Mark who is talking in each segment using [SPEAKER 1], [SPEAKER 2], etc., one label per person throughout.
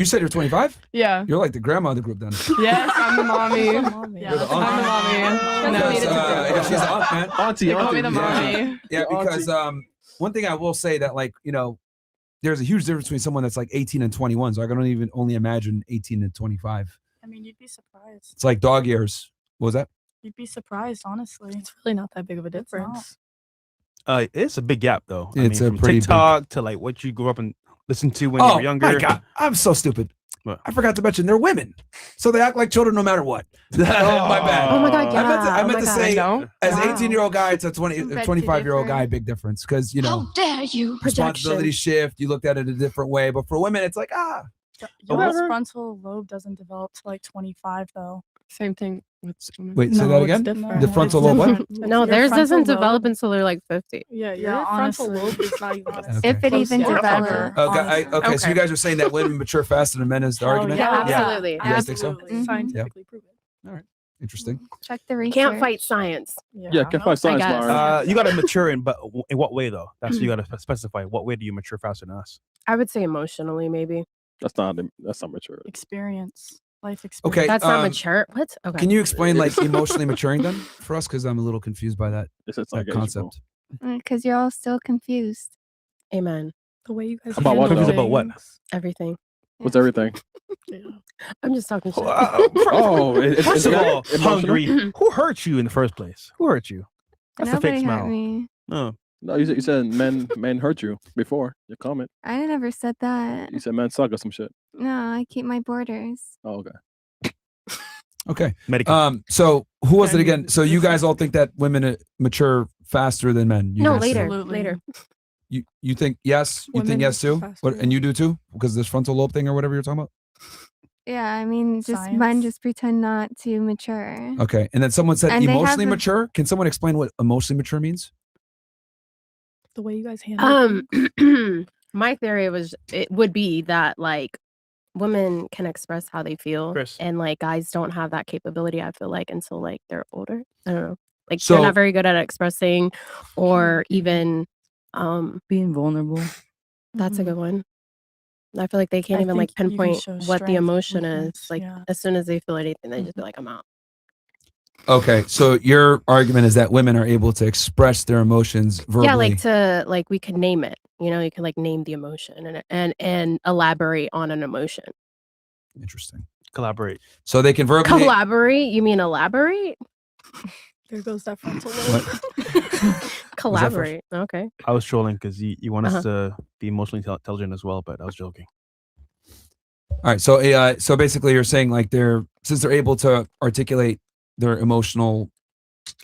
[SPEAKER 1] You said you're 25?
[SPEAKER 2] Yeah.
[SPEAKER 1] You're like the grandma of the group then.
[SPEAKER 2] Yes, I'm the mommy.
[SPEAKER 1] You're the
[SPEAKER 2] I'm the mommy.
[SPEAKER 1] Because, she's the aunt, man.
[SPEAKER 2] They call me the mommy.
[SPEAKER 1] Yeah, because one thing I will say that, like, you know, there's a huge difference between someone that's like 18 and 21. So I can even only imagine 18 and 25.
[SPEAKER 2] I mean, you'd be surprised.
[SPEAKER 1] It's like dog years. What was that?
[SPEAKER 2] You'd be surprised, honestly.
[SPEAKER 3] It's really not that big of a difference.
[SPEAKER 4] It's a big gap though.
[SPEAKER 1] It's
[SPEAKER 4] I
[SPEAKER 1] a
[SPEAKER 4] mean, from
[SPEAKER 1] pretty
[SPEAKER 4] TikTok to like what you grew up and listened to when you were younger.
[SPEAKER 1] My God, I'm so stupid.
[SPEAKER 4] What?
[SPEAKER 1] I forgot to mention they're women, so they act like children no matter what. My bad.
[SPEAKER 3] Oh my God, yeah.
[SPEAKER 1] I meant to say,
[SPEAKER 2] Don't.
[SPEAKER 1] as an 18-year-old guy to 25-year-old guy, big difference, because you know,
[SPEAKER 5] How dare you?
[SPEAKER 1] responsibility shift. You looked at it a different way, but for women, it's like
[SPEAKER 2] Your frontal lobe doesn't develop to like 25, though.
[SPEAKER 3] Same thing with women.
[SPEAKER 1] Wait, say that again.
[SPEAKER 2] different.
[SPEAKER 1] The frontal lobe, what?
[SPEAKER 3] No,
[SPEAKER 2] Your
[SPEAKER 3] theirs
[SPEAKER 2] frontal
[SPEAKER 3] doesn't
[SPEAKER 2] lobe-
[SPEAKER 3] develop until they're like 50.
[SPEAKER 2] Yeah,
[SPEAKER 6] Your
[SPEAKER 2] your
[SPEAKER 6] frontal
[SPEAKER 2] frontal
[SPEAKER 6] lobe
[SPEAKER 2] lobe is not even
[SPEAKER 1] Okay.
[SPEAKER 5] If it even
[SPEAKER 2] close to
[SPEAKER 5] develops.
[SPEAKER 2] ever,
[SPEAKER 1] Okay, so
[SPEAKER 3] Okay.
[SPEAKER 1] you guys are saying that women mature faster than men is the
[SPEAKER 2] Oh,
[SPEAKER 1] argument?
[SPEAKER 3] Yeah,
[SPEAKER 2] yeah.
[SPEAKER 3] absolutely.
[SPEAKER 1] You guys think so?
[SPEAKER 2] Absolutely. Scientifically proven.
[SPEAKER 1] Interesting.
[SPEAKER 5] Check the research.
[SPEAKER 3] Can't fight science.
[SPEAKER 6] Yeah, can't fight science,
[SPEAKER 3] guess.
[SPEAKER 6] Myron.
[SPEAKER 4] You got to mature in what way though? That's what you got to specify. What way do you mature faster than us?
[SPEAKER 3] I would say emotionally, maybe.
[SPEAKER 6] That's not mature.
[SPEAKER 2] Experience. Life experience.
[SPEAKER 1] Okay,
[SPEAKER 3] That's not mature. What? Okay.
[SPEAKER 1] Can you explain like emotionally maturing then for us? Because I'm a little confused by that
[SPEAKER 6] It's not
[SPEAKER 1] that
[SPEAKER 6] concept.
[SPEAKER 1] concept.
[SPEAKER 5] Because you're all still confused.
[SPEAKER 3] Amen.
[SPEAKER 2] The way you guys
[SPEAKER 6] About what,
[SPEAKER 2] handle
[SPEAKER 6] though?
[SPEAKER 4] About what?
[SPEAKER 2] things.
[SPEAKER 3] Everything.
[SPEAKER 6] What's everything?
[SPEAKER 3] I'm just talking shit.
[SPEAKER 6] Oh,
[SPEAKER 4] First of all,
[SPEAKER 6] emotional?
[SPEAKER 4] hungry. Who hurt you in the first place? Who hurt you? That's the
[SPEAKER 5] Nobody
[SPEAKER 4] fake
[SPEAKER 5] hurt
[SPEAKER 4] smile.
[SPEAKER 5] me.
[SPEAKER 4] No.
[SPEAKER 6] No, you said men hurt you before your comment.
[SPEAKER 5] I never said that.
[SPEAKER 6] You said men suck or some shit.
[SPEAKER 5] No, I keep my borders.
[SPEAKER 6] Oh, okay.
[SPEAKER 1] Okay.
[SPEAKER 4] Medical.
[SPEAKER 1] So who was it again? So you guys all think that women mature faster than men? You
[SPEAKER 3] No,
[SPEAKER 1] guys
[SPEAKER 3] later.
[SPEAKER 1] think-
[SPEAKER 2] Absolutely.
[SPEAKER 3] Later.
[SPEAKER 1] You think yes? You think
[SPEAKER 2] Women
[SPEAKER 1] yes too?
[SPEAKER 2] faster.
[SPEAKER 1] What, and you do too? Because this frontal lobe thing or whatever you're talking about.
[SPEAKER 5] Yeah, I mean, just men
[SPEAKER 2] Science.
[SPEAKER 5] just pretend not to mature.
[SPEAKER 1] Okay. And then someone said
[SPEAKER 5] And they have
[SPEAKER 1] emotionally
[SPEAKER 5] a-
[SPEAKER 1] mature. Can someone explain what emotionally mature means?
[SPEAKER 2] The way you guys handle things.
[SPEAKER 3] My theory would be that like women can express how they feel,
[SPEAKER 4] Chris.
[SPEAKER 3] and like guys don't have that capability. I feel like until like they're older. I don't know. Like
[SPEAKER 1] So-
[SPEAKER 3] they're not very good at expressing, or even
[SPEAKER 7] Being vulnerable.
[SPEAKER 3] that's a
[SPEAKER 2] Mhm.
[SPEAKER 3] good one. I feel like they can't
[SPEAKER 2] I
[SPEAKER 3] even like
[SPEAKER 2] think you can
[SPEAKER 3] pinpoint
[SPEAKER 2] show
[SPEAKER 3] what the
[SPEAKER 2] strength,
[SPEAKER 3] emotion
[SPEAKER 2] weakness,
[SPEAKER 3] is. Like
[SPEAKER 2] yeah.
[SPEAKER 3] as soon as they feel anything, they just be like, "I'm out."
[SPEAKER 1] Okay. So your argument is that women are able to express their emotions verbally.
[SPEAKER 3] Yeah, like we could name it. You know, you can like name the emotion and elaborate on an emotion.
[SPEAKER 1] Interesting.
[SPEAKER 4] Collaborate.
[SPEAKER 1] So they can verbally.
[SPEAKER 3] Collaborate? You mean elaborate?
[SPEAKER 2] There goes that frontal lobe.
[SPEAKER 1] What?
[SPEAKER 3] Collaborate. Okay.
[SPEAKER 4] I was trolling because you want us to be emotionally intelligent as well, but I was joking.
[SPEAKER 1] All right. So basically, you're saying like since they're able to articulate their emotional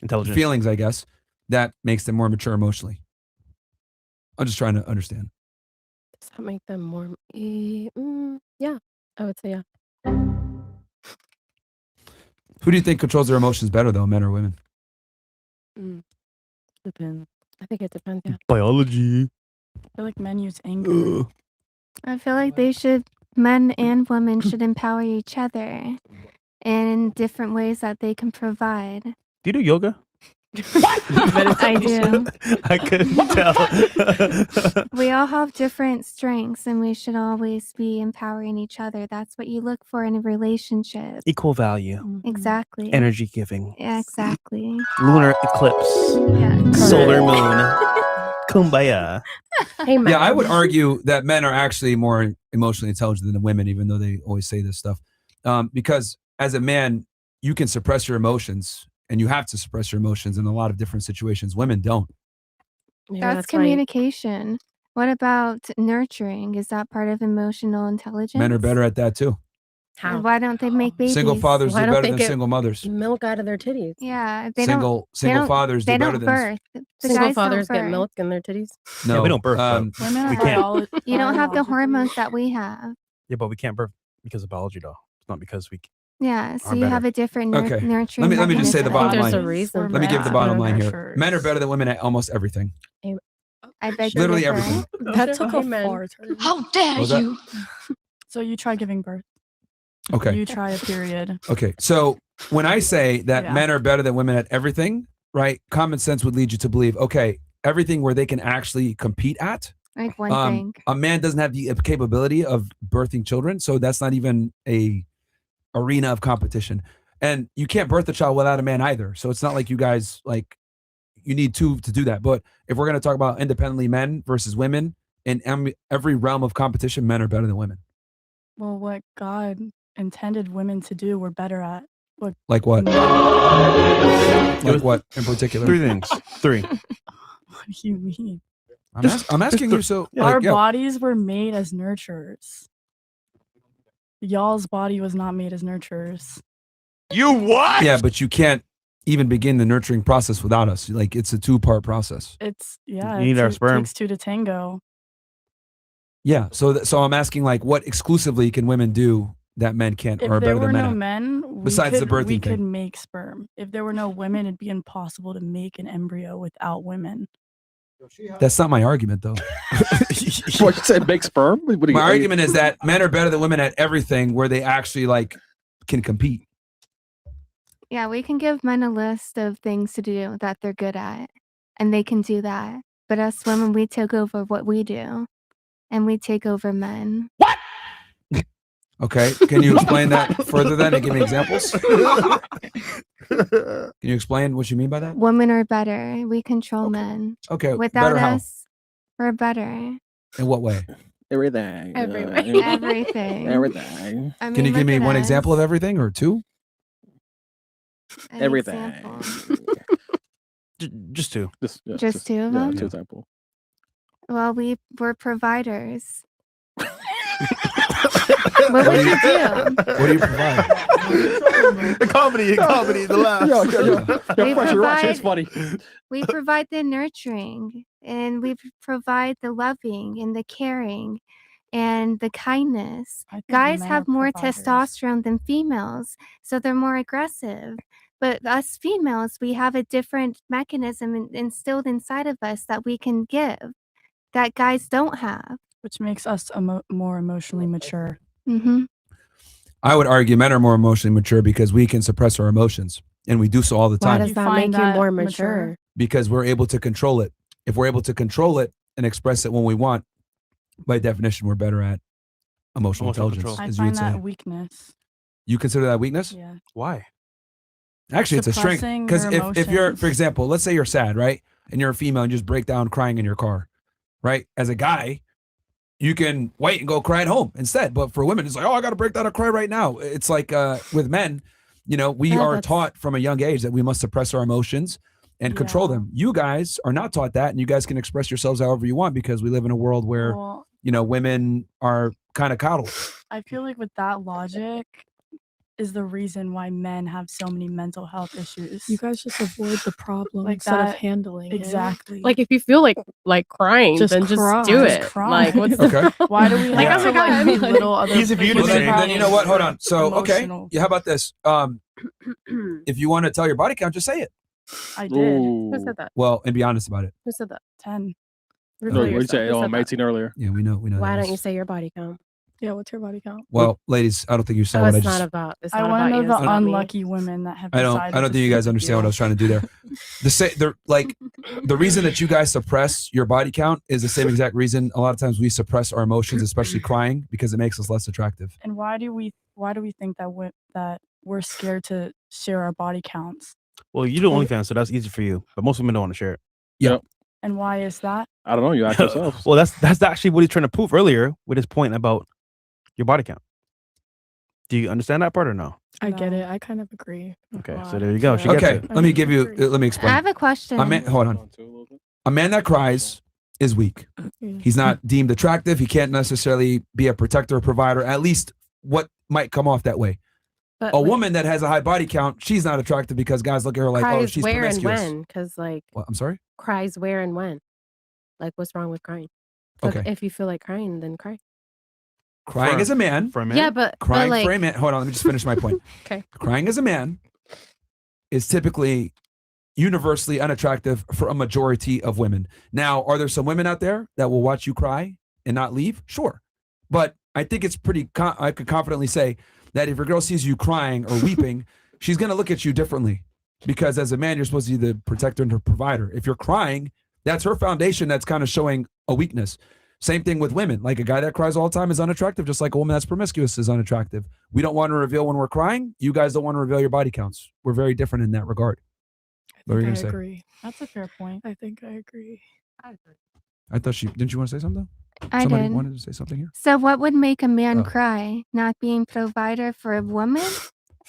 [SPEAKER 4] Intelligent.
[SPEAKER 1] feelings, I guess that makes them more mature emotionally. I'm just trying to understand.
[SPEAKER 3] Does that make them more? Yeah, I would say yeah.
[SPEAKER 1] Who do you think controls their emotions better, though, men or women?
[SPEAKER 7] Depends.
[SPEAKER 3] I think it depends. Yeah.
[SPEAKER 4] Biology.
[SPEAKER 2] I feel like men use anger.
[SPEAKER 5] I feel like men and women should empower each other in different ways that they can provide.
[SPEAKER 4] Do you do yoga?
[SPEAKER 5] I do.
[SPEAKER 4] I couldn't tell.
[SPEAKER 5] We all have different strengths and we should always be empowering each other. That's what you look for in a relationship.
[SPEAKER 4] Equal value.
[SPEAKER 5] Exactly.
[SPEAKER 4] Energy giving.
[SPEAKER 5] Yeah, exactly.
[SPEAKER 4] Lunar eclipse.
[SPEAKER 5] Yeah.
[SPEAKER 4] Solar moon. Kumbaya.
[SPEAKER 3] Hey, man.
[SPEAKER 1] Yeah, I would argue that men are actually more emotionally intelligent than women, even though they always say this stuff. Because as a man, you can suppress your emotions, and you have to suppress your emotions in a lot of different situations. Women don't.
[SPEAKER 3] Maybe
[SPEAKER 5] That's
[SPEAKER 3] why-
[SPEAKER 5] communication. What about nurturing? Is that part of emotional intelligence?
[SPEAKER 1] Men are better at that too.
[SPEAKER 3] How?
[SPEAKER 5] Why don't they make babies?
[SPEAKER 1] Single fathers
[SPEAKER 3] Why
[SPEAKER 1] do
[SPEAKER 3] don't
[SPEAKER 1] better
[SPEAKER 3] they
[SPEAKER 1] than
[SPEAKER 3] get
[SPEAKER 1] single mothers.
[SPEAKER 3] milk out of their titties.
[SPEAKER 5] Yeah, they don't.
[SPEAKER 1] Single
[SPEAKER 5] don't-
[SPEAKER 1] fathers do
[SPEAKER 5] They
[SPEAKER 1] better
[SPEAKER 5] don't
[SPEAKER 1] than
[SPEAKER 5] birth. The
[SPEAKER 3] Single
[SPEAKER 5] guys don't
[SPEAKER 3] fathers get
[SPEAKER 5] birth.
[SPEAKER 3] milk in their titties.
[SPEAKER 1] no.
[SPEAKER 4] Yeah, we don't birth.
[SPEAKER 2] Women are
[SPEAKER 4] We can't.
[SPEAKER 5] You don't have the
[SPEAKER 2] biologically-
[SPEAKER 5] hormones that we have.
[SPEAKER 4] Yeah, but we can't birth because of biology, though. It's not because we.
[SPEAKER 5] Yeah, so
[SPEAKER 4] Are
[SPEAKER 5] you
[SPEAKER 4] better.
[SPEAKER 5] have a different
[SPEAKER 1] Okay.
[SPEAKER 5] nurturing.
[SPEAKER 1] Let me just say the
[SPEAKER 5] mechanism.
[SPEAKER 1] bottom
[SPEAKER 3] There's
[SPEAKER 1] line.
[SPEAKER 3] a reason.
[SPEAKER 1] Let me give the
[SPEAKER 2] Yeah.
[SPEAKER 1] bottom line here.
[SPEAKER 2] Nurturers.
[SPEAKER 1] Men are better than women at almost everything.
[SPEAKER 5] I beg to
[SPEAKER 1] Literally
[SPEAKER 5] differ.
[SPEAKER 1] everything.
[SPEAKER 2] That took a
[SPEAKER 3] Amen.
[SPEAKER 2] far turn.
[SPEAKER 5] Oh,
[SPEAKER 6] How
[SPEAKER 5] dare
[SPEAKER 1] was that?
[SPEAKER 5] you?
[SPEAKER 2] So you try giving birth.
[SPEAKER 1] Okay.
[SPEAKER 2] You try a period.
[SPEAKER 1] Okay. So when I say that
[SPEAKER 2] Yeah.
[SPEAKER 1] men are better than women at everything, right? Common sense would lead you to believe, okay, everything where they can actually compete at,
[SPEAKER 5] Like one thing.
[SPEAKER 1] A man doesn't have the capability of birthing children, so that's not even a arena of competition. And you can't birth a child without a man either. So it's not like you guys like you need two to do that. But if we're going to talk about independently men versus women in every realm of competition, men are better than women.
[SPEAKER 2] Well, what God intended women to do, we're better at.
[SPEAKER 1] Like what?
[SPEAKER 2] men-
[SPEAKER 1] Like what in particular?
[SPEAKER 4] 3 things. 3.
[SPEAKER 2] What do you mean?
[SPEAKER 1] I'm asking you. So
[SPEAKER 2] Our
[SPEAKER 1] like, yeah,
[SPEAKER 2] bodies were made as nurturers. Y'all's body was not made as nurturers.
[SPEAKER 8] You what?
[SPEAKER 1] yeah, but you can't even begin the nurturing process without us. Like it's a 2-part process.
[SPEAKER 2] It's yeah.
[SPEAKER 4] You need our sperm.
[SPEAKER 2] Takes 2 to tango.
[SPEAKER 1] Yeah. So I'm asking like, what exclusively can women do that men can't
[SPEAKER 2] If
[SPEAKER 1] or are
[SPEAKER 2] there
[SPEAKER 1] better
[SPEAKER 2] were
[SPEAKER 1] than men?
[SPEAKER 2] no
[SPEAKER 1] at?
[SPEAKER 2] men,
[SPEAKER 1] Besides the
[SPEAKER 2] we
[SPEAKER 1] birthing
[SPEAKER 2] could
[SPEAKER 1] thing.
[SPEAKER 2] make sperm. If there were no women, it'd be impossible to make an embryo without women.
[SPEAKER 1] That's not my argument, though.
[SPEAKER 6] What you said? Big sperm? What do you-
[SPEAKER 1] My argument is that men are better than women at everything where they actually like can compete.
[SPEAKER 5] Yeah, we can give men a list of things to do that they're good at, and they can do that. But us women, we take over what we do, and we take over men.
[SPEAKER 1] Okay, can you explain that further then and give me examples? Can you explain what you mean by that?
[SPEAKER 5] Women are better. We control men.
[SPEAKER 1] Okay,
[SPEAKER 5] Without
[SPEAKER 1] better how?
[SPEAKER 5] us, we're better.
[SPEAKER 1] In what way?
[SPEAKER 6] Everything.
[SPEAKER 3] Everywhere.
[SPEAKER 5] Everything.
[SPEAKER 6] Everything.
[SPEAKER 5] I
[SPEAKER 1] Can you
[SPEAKER 5] mean,
[SPEAKER 1] give me
[SPEAKER 5] look at
[SPEAKER 1] one example of
[SPEAKER 5] us.
[SPEAKER 1] everything or 2?
[SPEAKER 5] An
[SPEAKER 6] Everything.
[SPEAKER 5] example.
[SPEAKER 4] Just 2.
[SPEAKER 6] Yeah,
[SPEAKER 5] Just 2 of
[SPEAKER 6] yeah,
[SPEAKER 5] them?
[SPEAKER 6] 2 example.
[SPEAKER 5] Well, we're providers. What would you do?
[SPEAKER 1] What do you provide?
[SPEAKER 4] The comedy, the laugh.
[SPEAKER 5] We
[SPEAKER 6] You're right. It's
[SPEAKER 5] provide-
[SPEAKER 6] funny.
[SPEAKER 5] We provide the nurturing, and we provide the loving and the caring and the kindness.
[SPEAKER 2] I think
[SPEAKER 5] Guys
[SPEAKER 2] men
[SPEAKER 5] have
[SPEAKER 2] are
[SPEAKER 5] more
[SPEAKER 2] providers.
[SPEAKER 5] testosterone than females, so they're more aggressive. But us females, we have a different mechanism instilled inside of us that we can give that guys don't have.
[SPEAKER 2] which makes us more emotionally mature.
[SPEAKER 5] Mm-hmm.
[SPEAKER 1] I would argue men are more emotionally mature because we can suppress our emotions, and we do so all the
[SPEAKER 3] Why
[SPEAKER 1] time
[SPEAKER 3] does
[SPEAKER 2] You
[SPEAKER 3] that
[SPEAKER 2] find
[SPEAKER 3] make you
[SPEAKER 2] that
[SPEAKER 3] more
[SPEAKER 2] mature?
[SPEAKER 3] mature?
[SPEAKER 1] because we're able to control it. If we're able to control it and express it when we want, by definition, we're better at emotional
[SPEAKER 4] Emotional
[SPEAKER 1] intelligence,
[SPEAKER 4] control.
[SPEAKER 2] I
[SPEAKER 1] as you would
[SPEAKER 2] find that
[SPEAKER 1] say.
[SPEAKER 2] weakness.
[SPEAKER 1] You consider that weakness?
[SPEAKER 2] Yeah.
[SPEAKER 4] Why?
[SPEAKER 1] Actually, it's a strength.
[SPEAKER 2] Suppressing
[SPEAKER 1] Because
[SPEAKER 2] your
[SPEAKER 1] if you're,
[SPEAKER 2] emotions.
[SPEAKER 1] for example, let's say you're sad, right? And you're a female and you just break down crying in your car, right? As a guy, you can wait and go cry at home instead. But for women, it's like, oh, I got to break down and cry right now. It's like with men, we
[SPEAKER 3] Yeah,
[SPEAKER 1] are
[SPEAKER 3] that's-
[SPEAKER 1] taught from a young age that we must suppress our emotions and control
[SPEAKER 2] Yeah.
[SPEAKER 1] them. You guys are not taught that, and you guys can express yourselves however you want because we live in a world where,
[SPEAKER 2] Well,
[SPEAKER 1] women are kind of coddled.
[SPEAKER 2] I feel like with that logic is the reason why men have so many mental health issues.
[SPEAKER 9] You guys just avoid the problem
[SPEAKER 2] Like
[SPEAKER 9] instead of
[SPEAKER 2] that-
[SPEAKER 9] handling it.
[SPEAKER 2] exactly.
[SPEAKER 3] Like if you feel like crying,
[SPEAKER 9] Just
[SPEAKER 3] then just
[SPEAKER 9] cry.
[SPEAKER 3] do
[SPEAKER 9] Just
[SPEAKER 3] it.
[SPEAKER 2] cry.
[SPEAKER 3] Like what's
[SPEAKER 1] Okay.
[SPEAKER 3] the problem?
[SPEAKER 2] why do we
[SPEAKER 3] Like,
[SPEAKER 2] have
[SPEAKER 3] oh
[SPEAKER 2] to
[SPEAKER 3] my God,
[SPEAKER 2] belittle other
[SPEAKER 4] Easy for you to
[SPEAKER 2] people's
[SPEAKER 1] Well,
[SPEAKER 4] say.
[SPEAKER 1] then you know what? Hold on. So, okay.
[SPEAKER 2] emotional-
[SPEAKER 1] Yeah, how about this? If you want to tell your body count, just say it.
[SPEAKER 2] I did.
[SPEAKER 6] Ooh.
[SPEAKER 3] Who said that?
[SPEAKER 1] Well, and be honest about it.
[SPEAKER 3] Who said that?
[SPEAKER 2] 10.
[SPEAKER 6] No,
[SPEAKER 3] Reveal
[SPEAKER 6] you
[SPEAKER 3] yourself.
[SPEAKER 6] said
[SPEAKER 3] Who said
[SPEAKER 6] I'm
[SPEAKER 3] that?
[SPEAKER 6] 18 earlier.
[SPEAKER 1] Yeah, we know.
[SPEAKER 3] Why
[SPEAKER 1] that.
[SPEAKER 3] don't you say your body count?
[SPEAKER 9] Yeah, what's your body count?
[SPEAKER 1] Well, ladies, I don't think you saw
[SPEAKER 3] Oh,
[SPEAKER 1] what I
[SPEAKER 3] it's
[SPEAKER 1] just.
[SPEAKER 3] not about. It's
[SPEAKER 2] I
[SPEAKER 3] not
[SPEAKER 2] want
[SPEAKER 3] about
[SPEAKER 2] to
[SPEAKER 3] you.
[SPEAKER 2] know
[SPEAKER 3] It's
[SPEAKER 2] the
[SPEAKER 3] about me.
[SPEAKER 2] unlucky women that have
[SPEAKER 1] I don't
[SPEAKER 2] decided
[SPEAKER 1] think you
[SPEAKER 2] to
[SPEAKER 1] guys
[SPEAKER 2] sleep with
[SPEAKER 1] understand what I was trying to do there. The reason that you guys suppress your body count is the same exact reason a lot of times we suppress our emotions, especially crying, because it makes us less attractive.
[SPEAKER 2] And why do we think that we're scared to share our body counts?
[SPEAKER 4] Well, you do OnlyFans, so that's easy for you. But most women don't want to share it.
[SPEAKER 2] And why is that?
[SPEAKER 6] I don't know. You ask yourself.
[SPEAKER 4] Well, that's actually what he's trying to prove earlier with his point about your body count. Do you understand that part or no?
[SPEAKER 9] I get
[SPEAKER 2] No.
[SPEAKER 9] it. I kind of agree. with
[SPEAKER 4] Okay,
[SPEAKER 9] a
[SPEAKER 4] so
[SPEAKER 9] lot.
[SPEAKER 4] there you go. She gets
[SPEAKER 1] Okay,
[SPEAKER 4] it.
[SPEAKER 1] let me explain.
[SPEAKER 5] I have a question.
[SPEAKER 1] Hold on. A man that cries is weak. He's not deemed attractive. He can't necessarily be a protector or provider, at least what might come off that way.
[SPEAKER 3] But
[SPEAKER 1] A
[SPEAKER 3] like,
[SPEAKER 1] woman that has a high body count, she's not attractive because guys look at her like, oh,
[SPEAKER 3] cries
[SPEAKER 1] she's
[SPEAKER 3] where and
[SPEAKER 1] promiscuous.
[SPEAKER 3] when? Because like
[SPEAKER 1] What? I'm sorry?
[SPEAKER 3] cries where and when? Like what's wrong with crying? So
[SPEAKER 1] Okay.
[SPEAKER 3] if you feel like crying, then cry.
[SPEAKER 1] Crying
[SPEAKER 4] For-
[SPEAKER 1] as a man.
[SPEAKER 4] For a man?
[SPEAKER 3] Yeah, but
[SPEAKER 1] Crying
[SPEAKER 3] like,
[SPEAKER 1] for a man. Hold on, let me just finish my point.
[SPEAKER 3] Okay.
[SPEAKER 1] Crying as a man is typically universally unattractive for a majority of women. Now, are there some women out there that will watch you cry and not leave? Sure. But I think it's I could confidently say that if your girl sees you crying or weeping, she's going to look at you differently because as a man, you're supposed to be the protector and the provider. If you're crying, that's her foundation that's kind of showing a weakness. Same thing with women. Like a guy that cries all the time is unattractive, just like a woman that's promiscuous is unattractive. We don't want to reveal when we're crying. You guys don't want to reveal your body counts. We're very different in that regard. What were you
[SPEAKER 9] I
[SPEAKER 1] gonna say?
[SPEAKER 9] agree.
[SPEAKER 2] That's a fair point.
[SPEAKER 9] I think I agree.
[SPEAKER 1] I thought didn't you want to say something?
[SPEAKER 5] I
[SPEAKER 1] Somebody
[SPEAKER 5] did.
[SPEAKER 1] wanted to say something here.
[SPEAKER 5] So what would make a man
[SPEAKER 1] Oh.
[SPEAKER 5] cry? Not being provider for a woman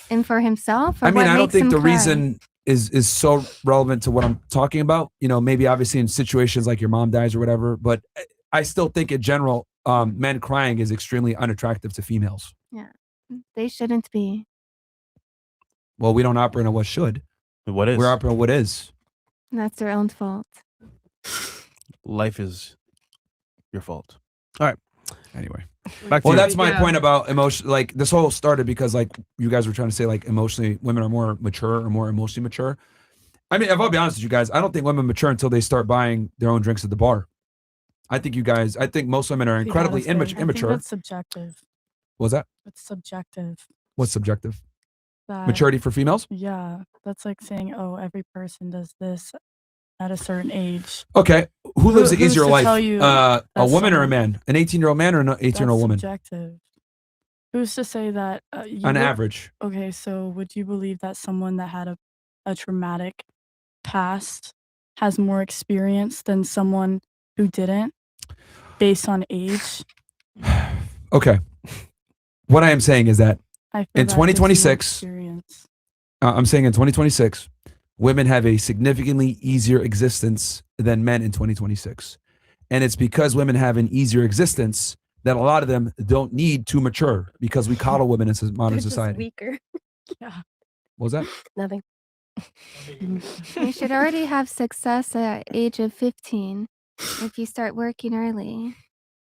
[SPEAKER 5] and for himself? Or
[SPEAKER 1] I mean,
[SPEAKER 5] what
[SPEAKER 1] I don't
[SPEAKER 5] makes
[SPEAKER 1] think
[SPEAKER 5] him
[SPEAKER 1] the
[SPEAKER 5] cry?
[SPEAKER 1] reason is so relevant to what I'm talking about. You know, maybe obviously in situations like your mom dies or whatever, but I still think in general, men crying is extremely unattractive to females.
[SPEAKER 5] Yeah, they shouldn't be.
[SPEAKER 1] Well, we don't operate on what should.
[SPEAKER 4] What is?
[SPEAKER 1] We're operating on what is.
[SPEAKER 5] That's their own fault.
[SPEAKER 4] Life is your fault.
[SPEAKER 1] Anyway.
[SPEAKER 4] Back to
[SPEAKER 1] Well,
[SPEAKER 4] you.
[SPEAKER 1] that's my point about emotion. Like this whole started because like you guys were trying to say like emotionally, women are more mature or more emotionally mature. I mean, if I'll be honest with you guys, I don't think women mature until they start buying their own drinks at the bar. I think most women are incredibly
[SPEAKER 2] I think
[SPEAKER 1] immature.
[SPEAKER 2] that's subjective.
[SPEAKER 1] What was that?
[SPEAKER 2] It's subjective.
[SPEAKER 1] What's subjective?
[SPEAKER 2] That,
[SPEAKER 1] Maturity for females?
[SPEAKER 2] Yeah, that's like saying, oh, every person does this at a certain age.
[SPEAKER 1] Okay. Who lives an
[SPEAKER 2] who's
[SPEAKER 1] easier
[SPEAKER 2] to
[SPEAKER 1] life?
[SPEAKER 2] tell you
[SPEAKER 1] A
[SPEAKER 2] that
[SPEAKER 1] woman or a
[SPEAKER 2] someone-
[SPEAKER 1] man? An 18-year-old man or an 18-year-old
[SPEAKER 2] That's
[SPEAKER 1] woman?
[SPEAKER 2] subjective. Who's to say that?
[SPEAKER 1] On average.
[SPEAKER 2] Okay, so would you believe that someone that had a traumatic past has more experience than someone who didn't, based on age?
[SPEAKER 1] Okay. What I am saying is that
[SPEAKER 2] I feel
[SPEAKER 1] in
[SPEAKER 2] that gives you more
[SPEAKER 1] 2026,
[SPEAKER 2] experience.
[SPEAKER 1] I'm saying in 2026, women have a significantly easier existence than men in 2026. And it's because women have an easier existence that a lot of them don't need to mature because we coddle women in modern society.
[SPEAKER 3] Weaker.
[SPEAKER 2] Yeah.
[SPEAKER 1] What was that?
[SPEAKER 3] Nothing.
[SPEAKER 5] You should already have success at age of 15 if you start working early.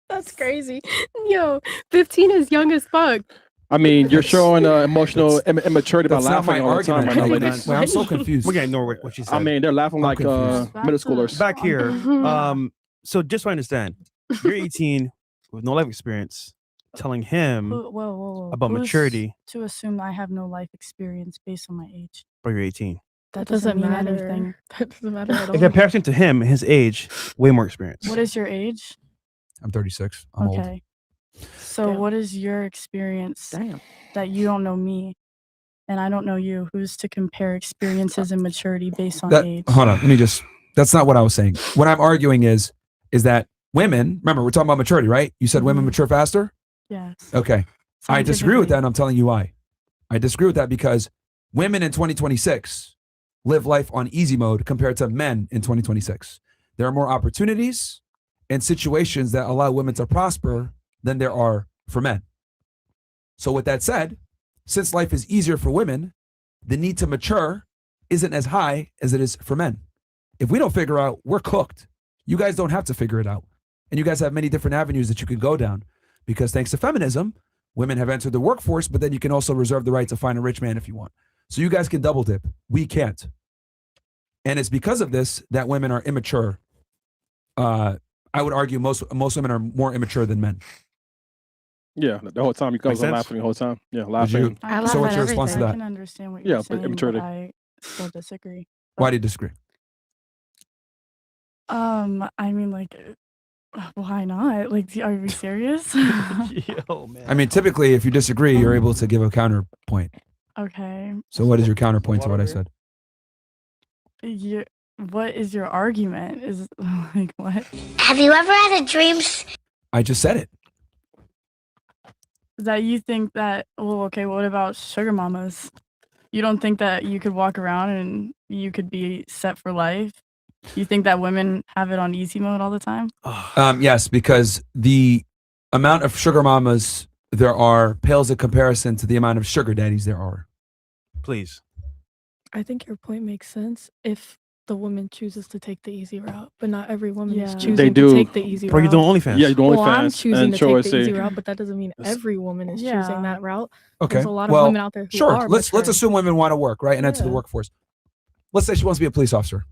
[SPEAKER 3] That's crazy. Yo, 15 is young as fuck.
[SPEAKER 6] I mean, you're showing emotional immaturity by
[SPEAKER 1] That's not my
[SPEAKER 6] laughing all the time
[SPEAKER 1] argument.
[SPEAKER 6] right now,
[SPEAKER 1] Wait,
[SPEAKER 6] ladies.
[SPEAKER 1] I'm so confused.
[SPEAKER 4] We're gonna ignore what she said.
[SPEAKER 6] I mean, they're laughing
[SPEAKER 1] I'm
[SPEAKER 6] like
[SPEAKER 1] confused.
[SPEAKER 6] middle schoolers.
[SPEAKER 4] back here.
[SPEAKER 2] Mhm.
[SPEAKER 4] So just so I understand, you're 18 with no life experience, telling him
[SPEAKER 2] Whoa.
[SPEAKER 4] about
[SPEAKER 2] Who's
[SPEAKER 4] maturity,
[SPEAKER 2] to assume I have no life experience based on my age?
[SPEAKER 4] but you're 18.
[SPEAKER 2] That
[SPEAKER 9] doesn't
[SPEAKER 2] mean
[SPEAKER 9] matter.
[SPEAKER 2] anything.
[SPEAKER 9] That doesn't matter at all.
[SPEAKER 4] In comparison to him, his age, way more experience.
[SPEAKER 2] What is your age?
[SPEAKER 1] I'm 36. I'm old.
[SPEAKER 2] Okay. So
[SPEAKER 9] Damn.
[SPEAKER 2] what is your experience
[SPEAKER 7] Damn.
[SPEAKER 2] that you don't know me and I don't know you? Who's to compare experiences and maturity based on age?
[SPEAKER 1] Hold on. That's not what I was saying. What I'm arguing is that women, remember, we're talking about maturity, right? You said women
[SPEAKER 2] Mhm.
[SPEAKER 1] mature faster?
[SPEAKER 2] Yes.
[SPEAKER 1] Okay. I disagree with
[SPEAKER 2] Scientifically.
[SPEAKER 1] that, and I'm telling you why. I disagree with that because women in 2026 live life on easy mode compared to men in 2026. There are more opportunities and situations that allow women to prosper than there are for men. So with that said, since life is easier for women, the need to mature isn't as high as it is for men. If we don't figure out, we're cooked. You guys don't have to figure it out. And you guys have many different avenues that you can go down because thanks to feminism, women have entered the workforce, but then you can also reserve the right to find a rich man if you want. So you guys can double dip. We can't. And it's because of this that women are immature. I would argue most women are more immature than men.
[SPEAKER 6] Yeah, the whole time you guys
[SPEAKER 4] Makes
[SPEAKER 6] are
[SPEAKER 4] sense.
[SPEAKER 6] laughing the whole time. Yeah,
[SPEAKER 1] you-
[SPEAKER 6] laughing.
[SPEAKER 2] I
[SPEAKER 3] laugh
[SPEAKER 1] So what's
[SPEAKER 3] at
[SPEAKER 1] your response to
[SPEAKER 2] I
[SPEAKER 1] that?
[SPEAKER 2] can understand what
[SPEAKER 6] Yeah,
[SPEAKER 2] you're
[SPEAKER 6] but
[SPEAKER 2] saying,
[SPEAKER 6] immaturity.
[SPEAKER 2] but I still disagree.
[SPEAKER 1] Why do you disagree?
[SPEAKER 2] I mean, like, why not? Like, are we serious?
[SPEAKER 4] Yo, man.
[SPEAKER 1] I mean, typically, if you disagree, you're able to give a counterpoint.
[SPEAKER 2] Okay.
[SPEAKER 1] So what is your counterpoint to what I said?
[SPEAKER 2] What is your argument? Is like what?
[SPEAKER 8] Have you ever had a dream?
[SPEAKER 1] I just said it.
[SPEAKER 2] That you think that? Well, okay. What about sugar mamas? You don't think that you could walk around and you could be set for life? You think that women have it on easy mode all the time?
[SPEAKER 1] Yes, because the amount of sugar mamas there are pales in comparison to the amount of sugar daddies there are.
[SPEAKER 4] Please.
[SPEAKER 9] I think your point makes sense if the woman chooses to take the easy route, but not every woman is
[SPEAKER 2] Yeah.
[SPEAKER 9] choosing
[SPEAKER 6] They
[SPEAKER 9] to
[SPEAKER 6] do.
[SPEAKER 9] take the easy
[SPEAKER 4] Bro, you
[SPEAKER 9] route.
[SPEAKER 4] doing OnlyFans?
[SPEAKER 6] Yeah, you're doing
[SPEAKER 9] Well, I'm
[SPEAKER 6] fans
[SPEAKER 9] choosing
[SPEAKER 6] and
[SPEAKER 9] to
[SPEAKER 6] show
[SPEAKER 9] take
[SPEAKER 6] us
[SPEAKER 9] the easy route, but that doesn't mean
[SPEAKER 6] Yes.
[SPEAKER 9] every woman is
[SPEAKER 2] Yeah.
[SPEAKER 9] choosing that route.
[SPEAKER 1] Okay.
[SPEAKER 9] There's a lot of
[SPEAKER 1] well,
[SPEAKER 9] women out there who
[SPEAKER 1] sure.
[SPEAKER 9] are
[SPEAKER 1] Let's
[SPEAKER 9] mature.
[SPEAKER 1] assume women want to work, right, and enter the
[SPEAKER 9] Yeah.
[SPEAKER 1] workforce. Let's say she wants to be a police officer.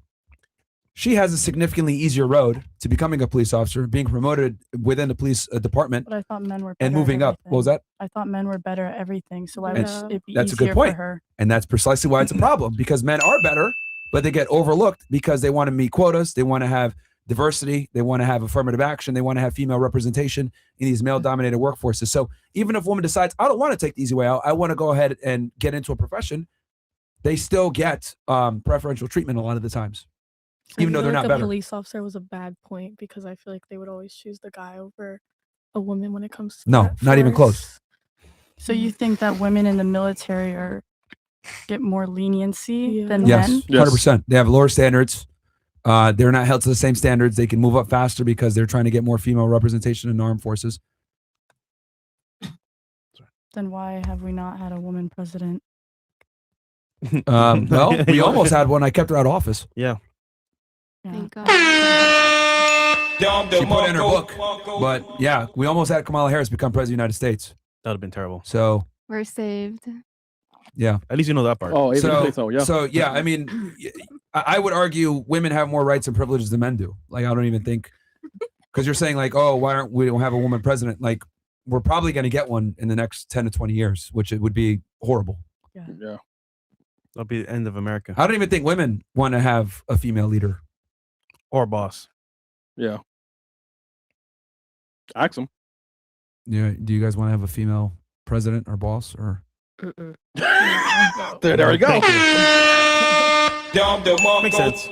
[SPEAKER 1] She has a significantly easier road to becoming a police officer, being promoted within the police department,
[SPEAKER 2] But I thought men were.
[SPEAKER 1] and
[SPEAKER 2] better at
[SPEAKER 1] moving up. What was
[SPEAKER 2] everything.
[SPEAKER 1] that?
[SPEAKER 2] I thought men were better at everything. So why
[SPEAKER 1] And
[SPEAKER 2] would it be
[SPEAKER 1] that's a
[SPEAKER 2] easier
[SPEAKER 1] good point.
[SPEAKER 2] for her?
[SPEAKER 1] And that's precisely why it's a problem because men are better, but they get overlooked because they want to meet quotas. They want to have diversity. They want to have affirmative action. They want to have female representation in these male-dominated workforces. So even if a woman decides, I don't want to take the easy way out, I want to go ahead and get into a profession, they still get preferential treatment a lot of the times, even though they're not
[SPEAKER 9] a
[SPEAKER 1] better.
[SPEAKER 9] police officer was a bad point because I feel like they would always choose the guy over a woman when it comes to
[SPEAKER 1] No,
[SPEAKER 9] that
[SPEAKER 1] not even close.
[SPEAKER 9] first.
[SPEAKER 2] So you think that women in the military get more leniency
[SPEAKER 9] Yeah.
[SPEAKER 2] than
[SPEAKER 1] Yes,
[SPEAKER 2] men?
[SPEAKER 1] 100%. They have lower standards. They're not held to the same standards. They can move up faster because they're trying to get more female representation in the armed forces.
[SPEAKER 2] Then why have we not had a woman president?
[SPEAKER 1] Well, we almost had one. I kept her out of office.
[SPEAKER 4] Yeah.
[SPEAKER 2] Yeah.
[SPEAKER 5] Thank God.
[SPEAKER 1] She put in her book. But yeah, we almost had Kamala Harris become president of the United States.
[SPEAKER 4] That would have been terrible.
[SPEAKER 1] So
[SPEAKER 5] We're saved.
[SPEAKER 1] yeah.
[SPEAKER 4] At least you know that part.
[SPEAKER 6] Oh, even
[SPEAKER 1] So,
[SPEAKER 6] think so, yeah.
[SPEAKER 1] so yeah, I mean, I would argue women have more rights and privileges than men do. Like, I don't even think, because you're saying like, oh, why aren't we don't have a woman president? Like, we're probably going to get one in the next 10 to 20 years, which it would be horrible.
[SPEAKER 6] Yeah.
[SPEAKER 4] That'll be the end of America.
[SPEAKER 1] I don't even think women want to have a female leader.
[SPEAKER 4] Or boss.
[SPEAKER 6] Yeah. Ask them.
[SPEAKER 1] Yeah. Do you guys want to have a female president or boss or?
[SPEAKER 3] Mm-mm.
[SPEAKER 6] There we go.
[SPEAKER 4] Thank you. Makes sense.